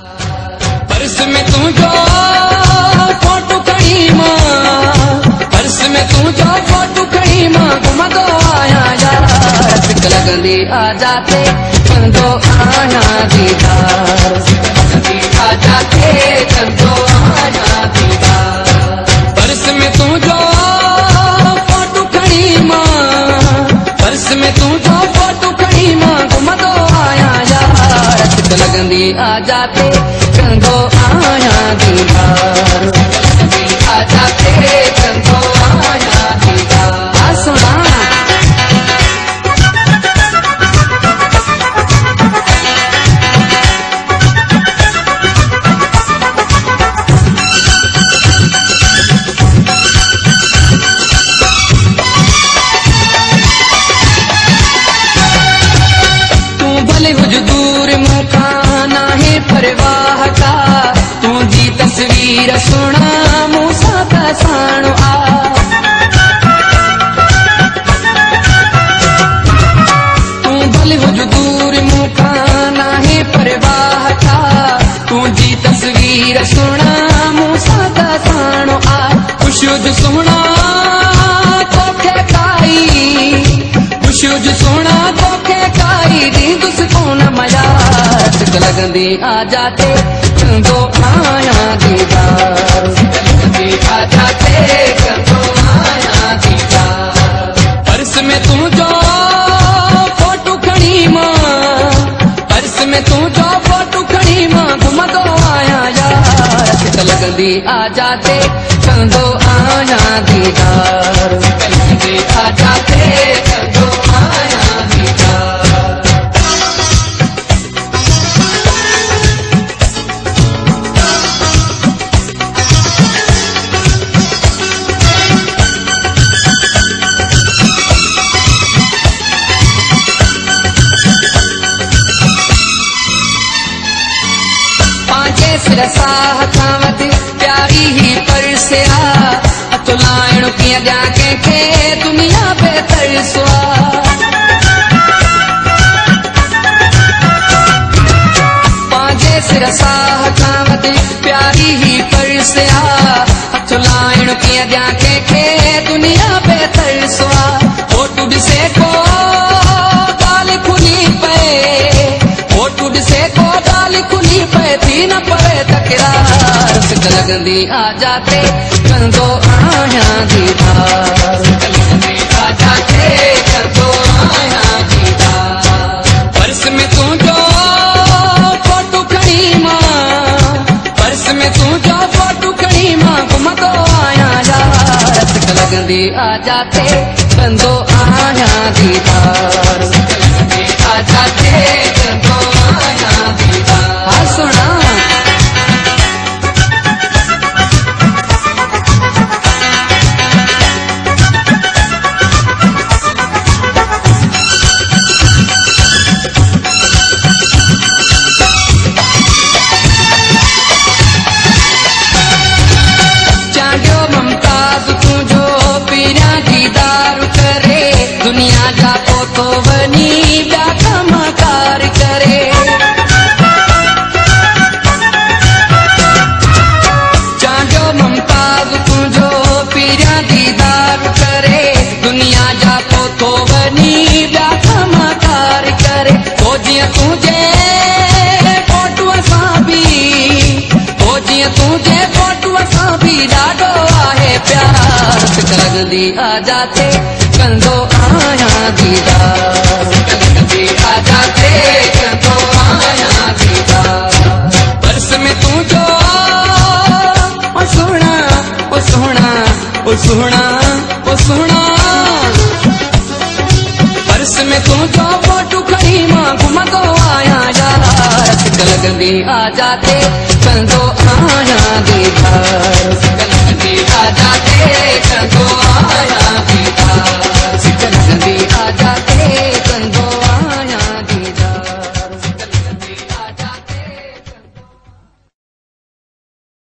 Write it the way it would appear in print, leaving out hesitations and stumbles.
Purse में तू जो फोटो खड़ी मां, पर्स में तू जो फोटो खड़ी मां, घुमंदो आया यार सिक लगंदी आ जाते कंदो आया दीदार, आ जाते कंदो आया दीदार। पर्स में तू जो फोटो खड़ी मां, पर्स में तू जो फोटो खड़ी मां, घुमंदो आया यार सिक लगंदी आ जाते कंदो आया दीदार, आ जाते कंदो आया दीदार। सुना तू भले हुज दूर मुखा ना है परवाह का, तू जी तस्वीर सुना मूसा का साणो आ। तू भले हुज दूर मुखा ना है परवाह का, तू जी तस्वीर सुना मूसा का साणो आ। खुशुद सुना तोखे काई, खुशुद सुना तोखे काई, दी दुस्कोन मया सिक लगंदी आ जाते कंदो आया दीदार, आ जाते कंदो आया दीदार। पर्स में तू जो फोटो खड़ी मां, पर्स में तू जो फोटो खड़ी मां, घुमंदो आया यार सिक लगंदी आ जाते कंदो आया दीदार, आ जाते कंदो आया दीदार। रसाह खावत प्यारी ही परसिया, अतुलाइण किया जाके के दुनिया पे तरसवा। पांजे सिरसाह खावत प्यारी ही परसिया, अतुलाइण किया जाके के दुनिया पे तरसवा। फोटो दिसे को गाल खुली पे, फोटो दिसे को गाल खुली पे, थी न परे तकरार सिक लगंदी आ जाते कंदो आया दीदार, आ जाते कंदो आया दीदार। पर्स में तू जो फोटो खड़ी मां, पर्स में तू जो फोटो खड़ी मां, घुमंदो आया यार सिक लगंदी आ जाते कंदो आया दीदार, आ जाते कंदो आया दीदार। सुना दुनिया जातो तो वनी व्याखा मकार करे, चांजो ममताज तुझो पीरा दीदार करे, दुनिया जातो तो वनी व्याखा मकार करे। खोजिया तुझे फोटो असां भी, खोजिया तुझे फोटो असां भी, ॾाढो आहे प्यार सिक लगंदी आ जाते कंदो आया दीदार, आ जाते कंदो आया दीदार। पर्स में तू जो ओ सोहना ओ सोहना ओ सोहना ओ सोहना, पर्स में तू जो फोटो खड़ी मां, घुमंदो आया यार सिक लगंदी आ जाते कंदो आया दीदार, आ जाते